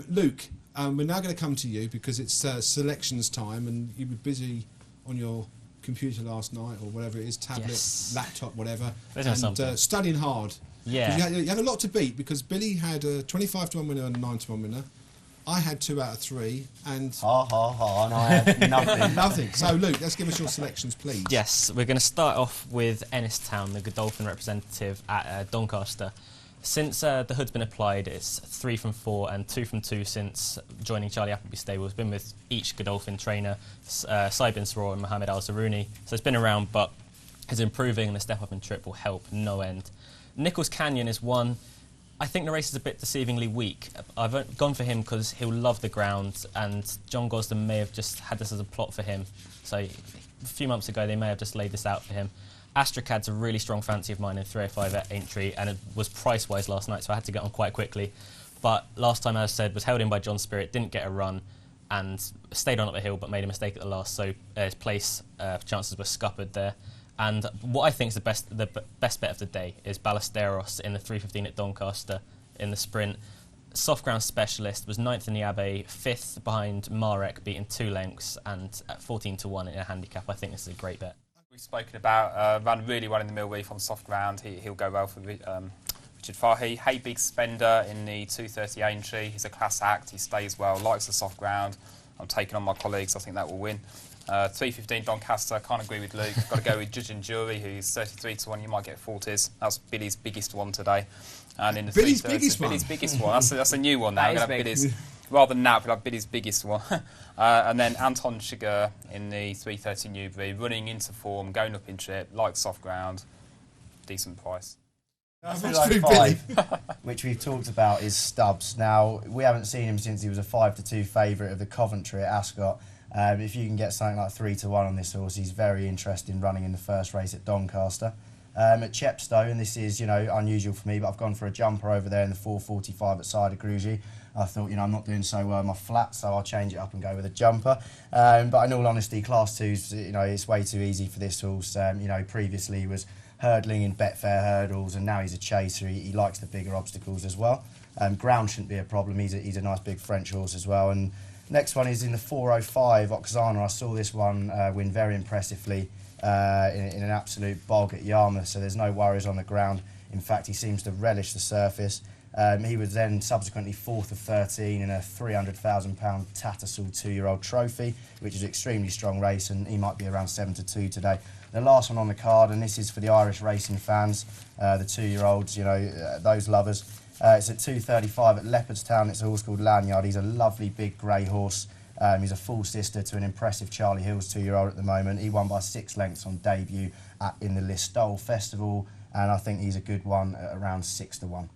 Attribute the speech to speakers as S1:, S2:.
S1: Luke, we're now going to come to you because it's selections time, and you were busy on your computer last night or whatever it is, tablet, laptop, whatever, and studying hard.
S2: Yeah.
S1: You had a lot to beat because Billy had a 25-1 winner and a 9-1 winner. I had 2 out of 3, and
S3: and I had nothing.
S1: Nothing. So, Luke, let's give us your selections, please.
S2: Yes, we're going to start off with Ennistown, the Godolphin representative at Doncaster. Since the hood's been applied, it's 3 from 4 and 2 from 2 since joining Charlie Appleby's stable. It's been with each Godolphin trainer, Saibin Saror and Mohamed Al Zaruni. So it's been around, but is improving, and the step up in trip will help no end. Nichols Canyon is one. I think the race is a bit deceivingly weak. I've gone for him because he'll love the ground, and John Gosden may have just had this as a plot for him. So a few months ago, they may have just laid this out for him. Astracad's a really strong fancy of mine in 305 at Aintree, and it was price-wise last night, so I had to get on quite quickly. But last time, as I said, was held in by John Spirit, didn't get a run, and stayed on up the hill, but made a mistake at the last, so his place chances were scuppered there. And what I think is the best bet of the day is Ballesteros in the 3:15 at Doncaster in the sprint. Soft ground specialist, was 9th in the Abbey, 5th behind Marek, beating 2 lengths, and at 14-1 in a handicap. I think this is a great bet.
S4: We've spoken about, ran really well in the Millreef on soft ground. He'll go well for Richard Fahey. Hey Big Spender in the 2:30 Aintree. He's a class act, he stays well, likes the soft ground. I'm taking on my colleagues, I think that will win. 3:15 Doncaster, can't agree with Luke. Got to go with Judge and Jury, who's 33-1. You might get 40s. That's Billy's biggest one today. And in the
S1: Billy's biggest one.
S4: Billy's biggest one. That's a new one now.
S3: That is
S4: Billy's, rather than that, we'll have Billy's biggest one. And then Anton Sugar in the 3:30 Newbury, running into form, going up in trip, like soft ground, decent price.
S3: 305, which we've talked about, is Stubbs. Now, we haven't seen him since he was a 5-2 favourite of the Coventry at Ascot. If you can get something like 3-1 on this horse, he's very interested in running in the first race at Doncaster. At Chepstow, and this is, unusual for me, but I've gone for a jumper over there in the 4:45 at Cider Grugy. I thought, I'm not doing so well in my flat, so I'll change it up and go with a jumper. But in all honesty, Class 2's, it's way too easy for this horse. Previously he was hurdling in Betfair hurdles, and now he's a chaser. He likes the bigger obstacles as well. Ground shouldn't be a problem. He's a nice big French horse as well. And next one is in the 4:05 Oksana. I saw this one win very impressively in an absolute bog at Yarmouth, so there's no worries on the ground. In fact, he seems to relish the surface. He was then subsequently 4th of 13 in a £300,000 Tattersall 2-year-old trophy, which is an extremely strong race, and he might be around 7-2 today. The last one on the card, and this is for the Irish racing fans, the 2-year-olds, those lovers. It's at 2:35 at Leopardstown. It's a horse called Lanyard. He's a lovely big grey horse. He's a full sister to an impressive Charlie Hills 2-year-old at the moment. He won by 6 lengths on debut in the Listowel Festival, and I think he's a good one at around 6-1.